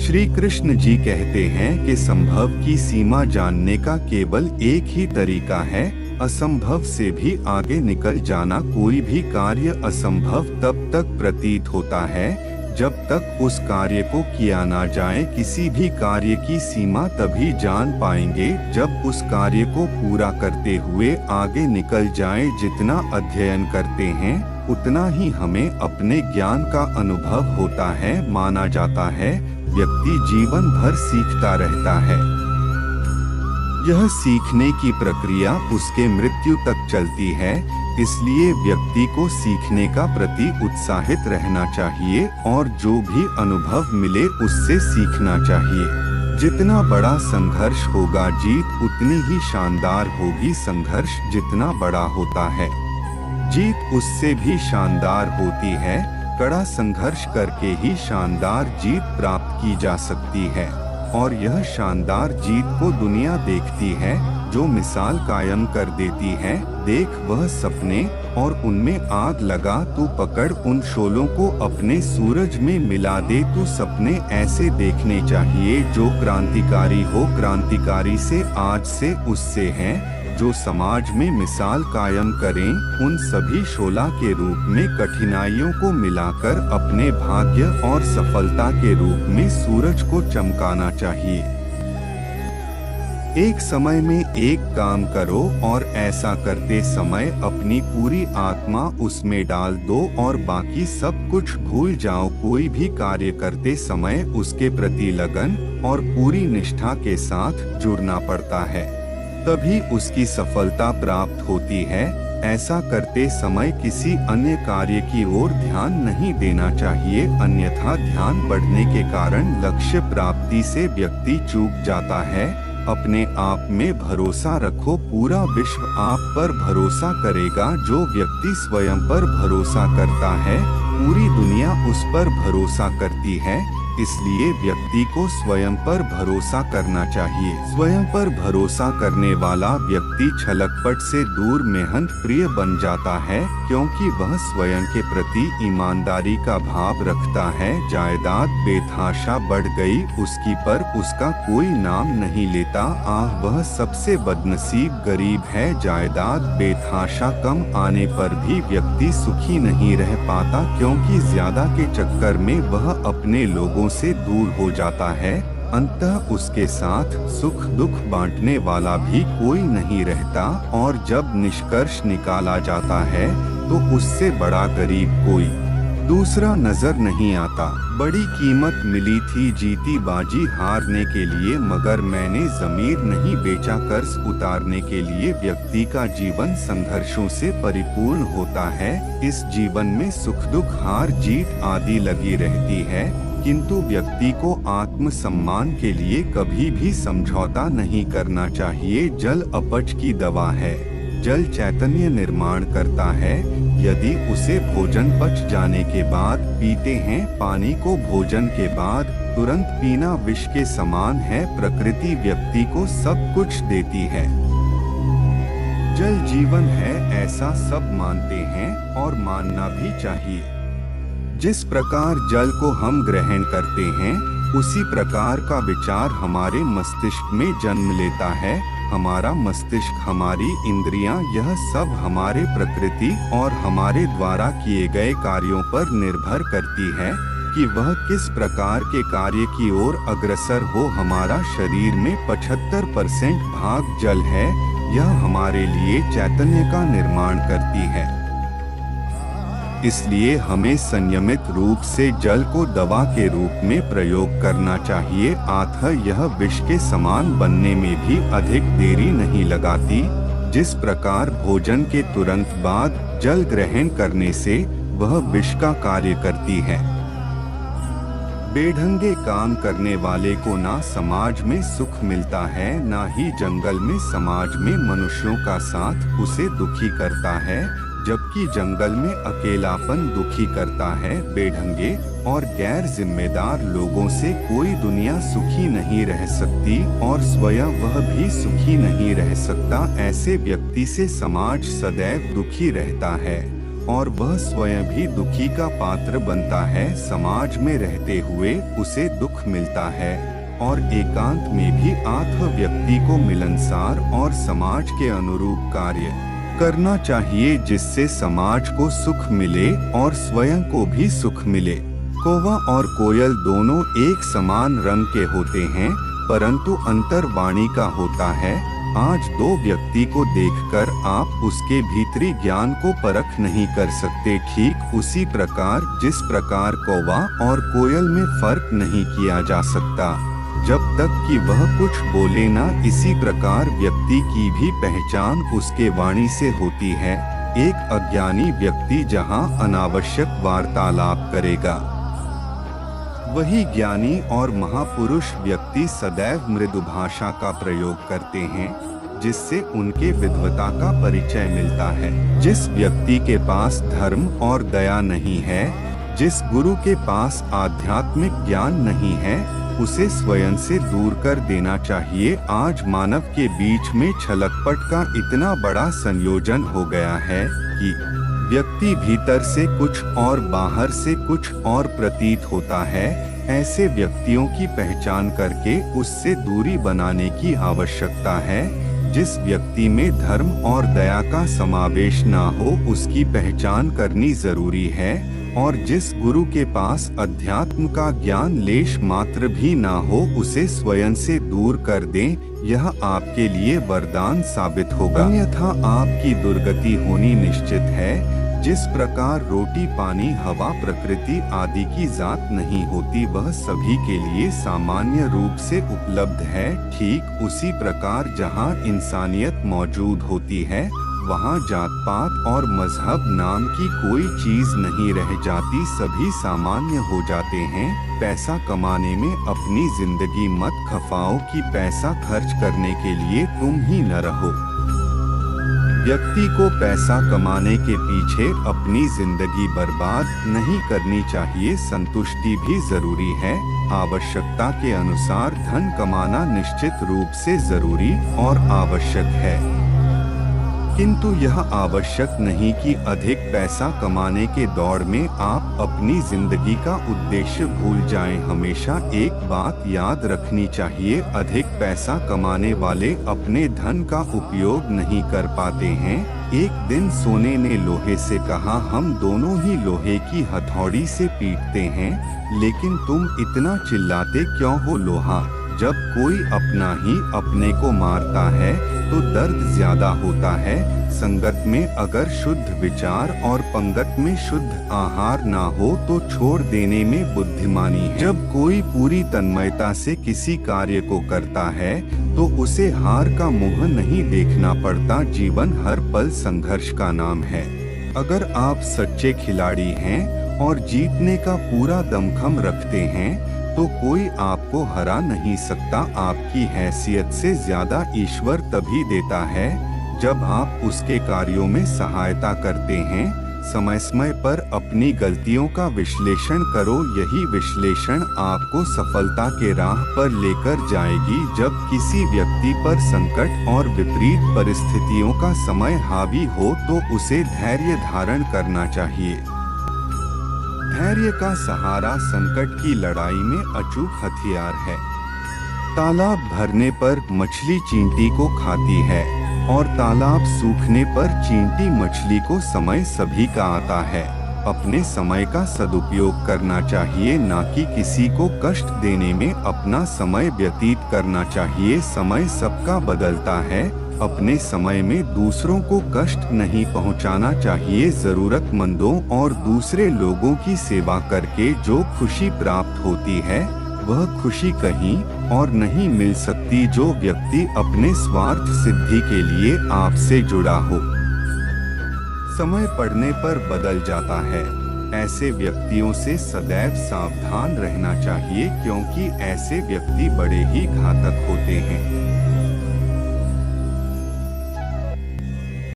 श्री कृष्ण जी कहते हैं कि संभव की सीमा जानने का केवल एक ही तरीका है, असंभव से भी आगे निकल जाना। कोई भी कार्य असंभव तब तक प्रतीत होता है जब तक उस कार्य को किया ना जाए। किसी भी कार्य की सीमा तभी जान पाएंगे जब उस कार्य को पूरा करते हुए आगे निकल जाए। जितना अध्ययन करते हैं उतना ही हमें अपने ज्ञान का अनुभव होता है। माना जाता है व्यक्ति जीवन भर सीखता रहता है। यह सीखने की प्रक्रिया उसके मृत्यु तक चलती है, इसलिए व्यक्ति को सीखने का प्रति उत्साहित रहना चाहिए और जो भी अनुभव मिले उससे सीखना चाहिए। जितना बड़ा संघर्ष होगा जीत उतनी ही शानदार होगी। संघर्ष जितना बड़ा होता है जीत उससे भी शानदार होती है। कड़ा संघर्ष करके ही शानदार जीत प्राप्त की जा सकती है और यह शानदार जीत को दुनिया देखती है जो मिसाल कायम कर देती है। देख वह सपने और उनमें आग लगा, तू पकड़ उन शोलों को अपने सूरज में मिला दे। तू सपने ऐसे देखने चाहिए जो क्रांतिकारी हो। क्रांतिकारी से आज से उससे हैं जो समाज में मिसाल कायम करें। उन सभी शोला के रूप में कठिनाइयों को मिलाकर अपने भाग्य और सफलता के रूप में सूरज को चमकाना चाहिए। एक समय में एक काम करो और ऐसा करते समय अपनी पूरी आत्मा उसमें डाल दो और बाकी सब कुछ भूल जाओ। कोई भी कार्य करते समय उसके प्रति लगन और पूरी निष्ठा के साथ जुड़ना पड़ता है, तभी उसकी सफलता प्राप्त होती है। ऐसा करते समय किसी अन्य कार्य की ओर ध्यान नहीं देना चाहिए, अन्यथा ध्यान बढ़ने के कारण लक्ष्य प्राप्ति से व्यक्ति चूक जाता है। अपने आप में भरोसा रखो, पूरा विश्व आप पर भरोसा करेगा। जो व्यक्ति स्वयं पर भरोसा करता है पूरी दुनिया उस पर भरोसा करती है। इसलिए व्यक्ति को स्वयं पर भरोसा करना चाहिए। स्वयं पर भरोसा करने वाला व्यक्ति छलकपट से दूर मेहनत प्रिय बन जाता है, क्योंकि वह स्वयं के प्रति ईमानदारी का भाव रखता है। जायदाद बेतहाशा बढ़ गई उसकी पर उसका कोई नाम नहीं लेता। आह वह सबसे बदनसीब गरीब है। जायदाद बेतहाशा कम आने पर भी व्यक्ति सुखी नहीं रह पाता, क्योंकि ज्यादा के चक्कर में वह अपने लोगों से दूर हो जाता है। अंततः उसके साथ सुख दुख बांटने वाला भी कोई नहीं रहता और जब निष्कर्ष निकाला जाता है तो उससे बड़ा गरीब कोई दूसरा नजर नहीं आता। बड़ी कीमत मिली थी जीती बाजी हारने के लिए, मगर मैंने जमीर नहीं बेचा कर्ज उतारने के लिए। व्यक्ति का जीवन संघर्षों से परिपूर्ण होता है। इस जीवन में सुख दुख हार जीत आदि लगी रहती है, किंतु व्यक्ति को आत्मसम्मान के लिए कभी भी समझौता नहीं करना चाहिए। जल अपच की दवा है। जल चैतन्य निर्माण करता है। यदि उसे भोजन पच जाने के बाद पीते हैं, पानी को भोजन के बाद तुरंत पीना विष के समान है। प्रकृति व्यक्ति को सब कुछ देती है। जल जीवन है ऐसा सब मानते हैं और मानना भी चाहिए। जिस प्रकार जल को हम ग्रहण करते हैं उसी प्रकार का विचार हमारे मस्तिष्क में जन्म लेता है। हमारा मस्तिष्क, हमारी इंद्रियां, यह सब हमारे प्रकृति और हमारे द्वारा किए गए कार्यों पर निर्भर करती है कि वह किस प्रकार के कार्य की ओर अग्रसर हो। हमारा शरीर में 75% भाग जल है। यह हमारे लिए चैतन्य का निर्माण करती है। इसलिए हमें संयमित रूप से जल को दवा के रूप में प्रयोग करना चाहिए। अतः यह विष के समान बनने में भी अधिक देरी नहीं लगाती। जिस प्रकार भोजन के तुरंत बाद जल ग्रहण करने से वह विष का कार्य करती है। बेढंगे काम करने वाले को ना समाज में सुख मिलता है, ना ही जंगल में समाज में मनुष्यों का साथ उसे दुखी करता है, जबकि जंगल में अकेलापन दुखी करता है। बेढंगे और गैर जिम्मेदार लोगों से कोई दुनिया सुखी नहीं रह सकती और स्वयं वह भी सुखी नहीं रह सकता। ऐसे व्यक्ति से समाज सदैव दुखी रहता है। और वह स्वयं भी दुखी का पात्र बनता है। समाज में रहते हुए उसे दुख मिलता है और एकांत में भी आत्म व्यक्ति को मिलनसार और समाज के अनुरूप कार्य करना चाहिए, जिससे समाज को सुख मिले और स्वयं को भी सुख मिले। कौवा और कोयल दोनों एक समान रंग के होते हैं, परंतु अंतर वाणी का होता है। आज दो व्यक्ति को देखकर आप उसके भीतरी ज्ञान को परख नहीं कर सकते। ठीक उसी प्रकार जिस प्रकार कौवा और कोयल में फर्क नहीं किया जा सकता जब तक कि वह कुछ बोले ना, इसी प्रकार व्यक्ति की भी पहचान उसके वाणी से होती है। एक अज्ञानी व्यक्ति जहां अनावश्यक वार्तालाप करेगा, वही ज्ञानी और महापुरुष व्यक्ति सदैव मृदु भाषा का प्रयोग करते हैं, जिससे उनके विद्वता का परिचय मिलता है। जिस व्यक्ति के पास धर्म और दया नहीं है, जिस गुरु के पास आध्यात्मिक ज्ञान नहीं है, उसे स्वयं से दूर कर देना चाहिए। आज मानव के बीच में छलकपट का इतना बड़ा संयोजन हो गया है कि व्यक्ति भीतर से कुछ और बाहर से कुछ और प्रतीत होता है। ऐसे व्यक्तियों की पहचान करके उससे दूरी बनाने की आवश्यकता है। जिस व्यक्ति में धर्म और दया का समावेश ना हो, उसकी पहचान करनी जरूरी है। और जिस गुरु के पास अध्यात्म का ज्ञान लेश मात्र भी ना हो, उसे स्वयं से दूर कर दें। यह आपके लिए वरदान साबित होगा, अन्यथा आपकी दुर्गति होनी निश्चित है। जिस प्रकार रोटी, पानी, हवा, प्रकृति आदि की जात नहीं होती, वह सभी के लिए सामान्य रूप से उपलब्ध है। ठीक उसी प्रकार जहाँ इंसानियत मौजूद होती है, वहाँ जात पात और मजहब नाम की कोई चीज नहीं रह जाती, सभी सामान्य हो जाते हैं। पैसा कमाने में अपनी जिंदगी मत खपाओ कि पैसा खर्च करने के लिए तुम ही न रहो। व्यक्ति को पैसा कमाने के पीछे अपनी जिंदगी बर्बाद नहीं करनी चाहिए। संतुष्टि भी जरूरी है। आवश्यकता के अनुसार धन कमाना निश्चित रूप से जरूरी और आवश्यक है, किंतु यह आवश्यक नहीं कि अधिक पैसा कमाने के दौड़ में आप अपनी जिंदगी का उद्देश्य भूल जाएं। हमेशा एक बात याद रखनी चाहिए, अधिक पैसा कमाने वाले अपने धन का उपयोग नहीं कर पाते हैं। एक दिन सोने ने लोहे से कहा, हम दोनों ही लोहे की हथौड़ी से पीटते हैं, लेकिन तुम इतना चिल्लाते क्यों हो लोहा? जब कोई अपना ही अपने को मारता है तो दर्द ज्यादा होता है। संगत में अगर शुद्ध विचार और पंगत में शुद्ध आहार ना हो तो छोड़ देने में बुद्धिमानी है। जब कोई पूरी तन्मयता से किसी कार्य को करता है तो उसे हार का मुंह नहीं देखना पड़ता। जीवन हर पल संघर्ष का नाम है। अगर आप सच्चे खिलाड़ी हैं और जीतने का पूरा दमखम रखते हैं तो कोई आपको हरा नहीं सकता। आपकी हैसियत से ज्यादा ईश्वर तभी देता है जब आप उसके कार्यों में सहायता करते हैं। समय समय पर अपनी गलतियों का विश्लेषण करो, यही विश्लेषण आपको सफलता के राह पर लेकर जाएगी। जब किसी व्यक्ति पर संकट और विपरीत परिस्थितियों का समय हावी हो तो उसे धैर्य धारण करना चाहिए। धैर्य का सहारा संकट की लड़ाई में अचूक हथियार है। तालाब भरने पर मछली चींटी को खाती है और तालाब सूखने पर चींटी मछली को समय सभी का आता है। अपने समय का सदुपयोग करना चाहिए, ना कि किसी को कष्ट देने में अपना समय व्यतीत करना चाहिए। समय सबका बदलता है। अपने समय में दूसरों को कष्ट नहीं पहुंचाना चाहिए। जरूरतमंदों और दूसरे लोगों की सेवा करके जो खुशी प्राप्त होती है, वह खुशी कहीं और नहीं मिल सकती। जो व्यक्ति अपने स्वार्थ सिद्धि के लिए आपसे जुड़ा हो, समय पड़ने पर बदल जाता है। ऐसे व्यक्तियों से सदैव सावधान रहना चाहिए, क्योंकि ऐसे व्यक्ति बड़े ही घातक होते हैं।